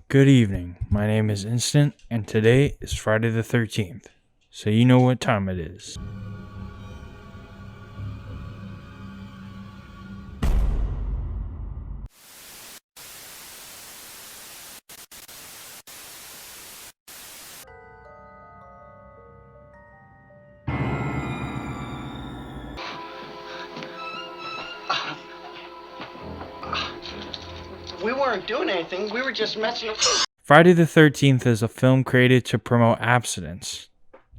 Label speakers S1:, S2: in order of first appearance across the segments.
S1: Good evening. My name is Instant, and today is Friday the 13th. So you know what time it is.
S2: We weren't doing anything. We were just messing around.
S1: Friday the 13th is a film created to promote abstinence.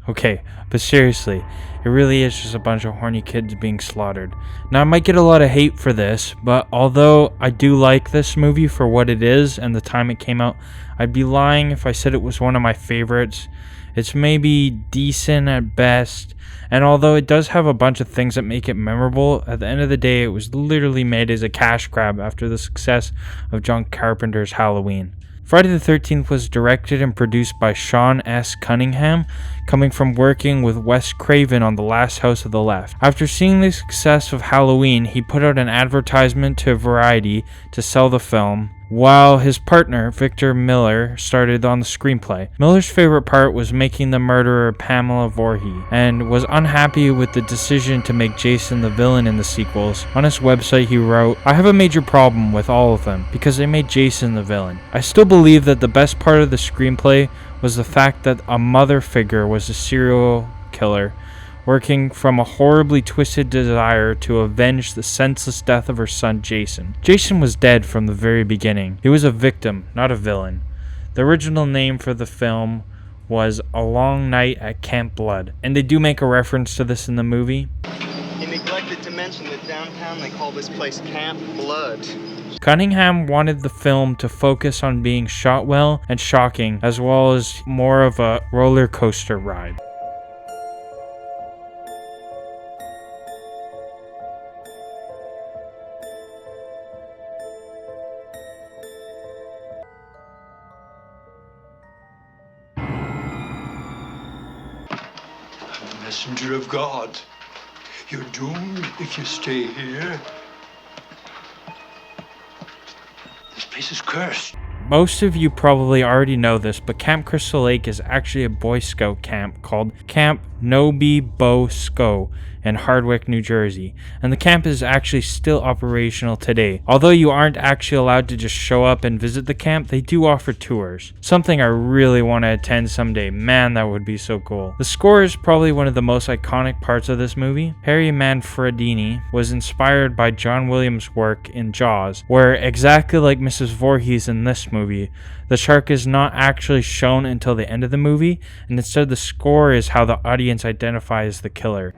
S1: Okay, but seriously, it really is just a bunch of horny kids being slaughtered. Now, I might get a lot of hate for this, but although I do like this movie for what it is and the time it came out, I'd be lying if I said it was one of my favorites. It's maybe decent at best, and although it does have a bunch of things that make it memorable, at the end of the day, it was literally made as a cash grab after the success of John Carpenter's Halloween. Friday the 13th was directed and produced by Sean S. Cunningham, coming from working with Wes Craven on The Last House of the Left. After seeing the success of Halloween, he put out an advertisement to Variety to sell the film, while his partner, Victor Miller, started on the screenplay. Miller's favorite part was making the murderer Pamela Voorhees, and was unhappy with the decision to make Jason the villain in the sequels. On his website he wrote, "I have a major problem with all of them, because they made Jason the villain. I still believe that the best part of the screenplay was the fact that a mother figure was a serial killer, working from a horribly twisted desire to avenge the senseless death of her son Jason. Jason was dead from the very beginning. He was a victim, not a villain." The original name for the film was A Long Night at Camp Blood, and they do make a reference to this in the movie.
S2: He neglected to mention that downtown they call this place Camp Blood.
S1: Cunningham wanted the film to focus on being shot well and shocking, as well as more of a roller coaster ride.
S3: Messenger of God, you're doomed if you stay here. This place is cursed.
S1: Most of you probably already know this, but Camp Crystal Lake is actually a Boy Scout camp called Camp Nobi Bo Sco in Hardwick, New Jersey, and the camp is actually still operational today. Although you aren't actually allowed to just show up and visit the camp, they do offer tours. Something I really want to attend someday. Man, that would be so cool. The score is probably one of the most iconic parts of this movie. Harry Manfredini was inspired by John Williams' work in Jaws, where exactly like Mrs. Voorhees in this movie, the shark is not actually shown until the end of the movie, and instead the score is how the audience identifies the killer.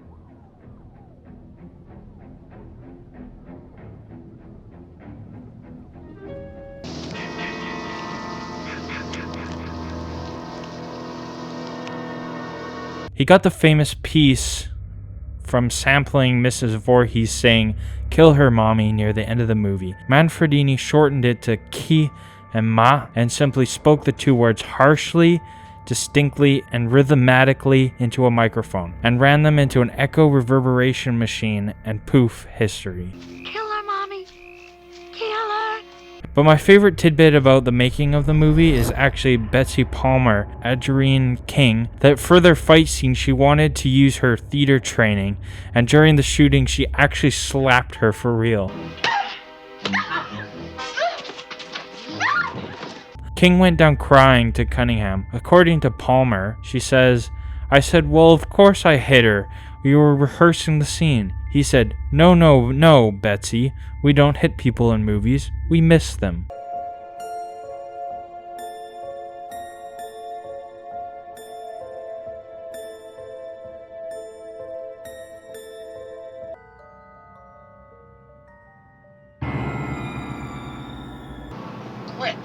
S1: He got the famous piece from sampling Mrs. Voorhees saying, "Kill her, mommy," near the end of the movie. Manfredini shortened it to ki and ma and simply spoke the two words harshly, distinctly, and rhythmatically into a microphone, and ran them into an echo reverberation machine, and poof, history.
S4: Kill her, mommy. Kill her.
S1: But my favorite tidbit about the making of the movie is actually Betsy Palmer, Adrienne King, that for their fight scene she wanted to use her theater training, and during the shooting she actually slapped her for real. King went down crying to Cunningham. According to Palmer, she says, "I said, well, of course I hit her. We were rehearsing the scene." He said, No, Betsy. We don't hit people in movies. We miss them."
S2: Quit.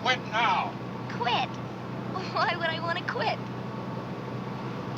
S2: Quit now.
S4: Quit. Why would I want to quit?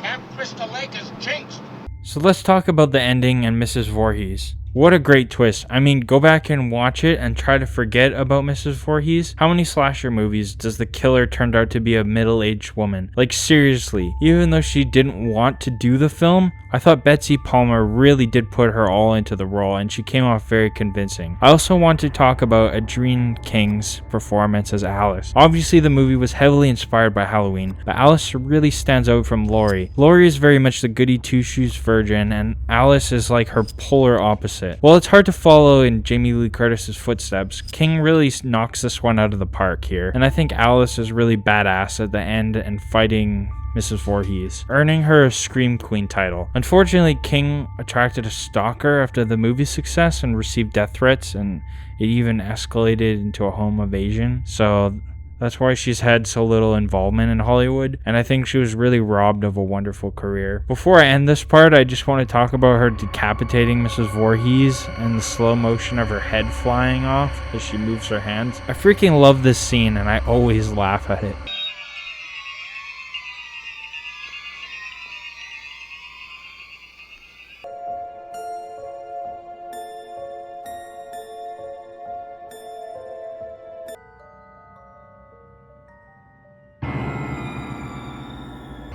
S2: Camp Crystal Lake is jinxed.
S1: So let's talk about the ending and Mrs. Voorhees. What a great twist. I mean, go back and watch it and try to forget about Mrs. Voorhees. How many slasher movies does the killer turn out to be a middle-aged woman? Like, seriously, even though she didn't want to do the film, I thought Betsy Palmer really did put her all into the role, and she came off very convincing. I also want to talk about Adrienne King's performance as Alice. Obviously, the movie was heavily inspired by Halloween, but Alice really stands out from Laurie. Laurie is very much the goody two-shoes virgin, and Alice is like her polar opposite. While it's hard to follow in Jamie Lee Curtis's footsteps, King really knocks this one out of the park here, and I think Alice is really badass at the end and fighting Mrs. Voorhees, earning her a Scream Queen title. Unfortunately, King attracted a stalker after the movie's success and received death threats, and it even escalated into a home invasion, so that's why she's had so little involvement in Hollywood, and I think she was really robbed of a wonderful career. Before I end this part, I just want to talk about her decapitating Mrs. Voorhees and the slow motion of her head flying off as she moves her hands. I freaking love this scene, and I always laugh at it.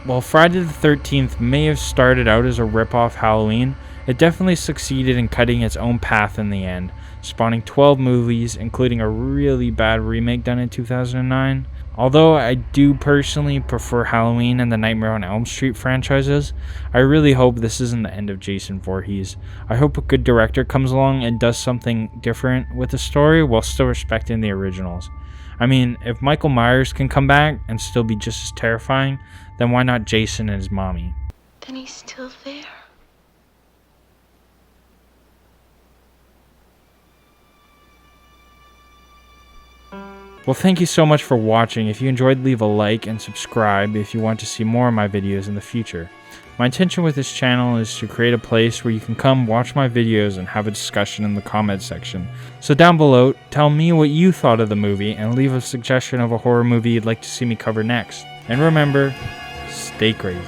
S1: While Friday the 13th may have started out as a rip-off Halloween, it definitely succeeded in cutting its own path in the end, spawning 12 movies, including a really bad remake done in 2009. Although I do personally prefer Halloween and the Nightmare on Elm Street franchises, I really hope this isn't the end of Jason Voorhees. I hope a good director comes along and does something different with the story while still respecting the originals. I mean, if Michael Myers can come back and still be just as terrifying, then why not Jason and his mommy?
S4: Then he's still there.
S1: Well, thank you so much for watching. If you enjoyed, leave a like and subscribe if you want to see more of my videos in the future. My intention with this channel is to create a place where you can come watch my videos and have a discussion in the comments section. So down below, tell me what you thought of the movie and leave a suggestion of a horror movie you'd like to see me cover next. And remember, stay crazy.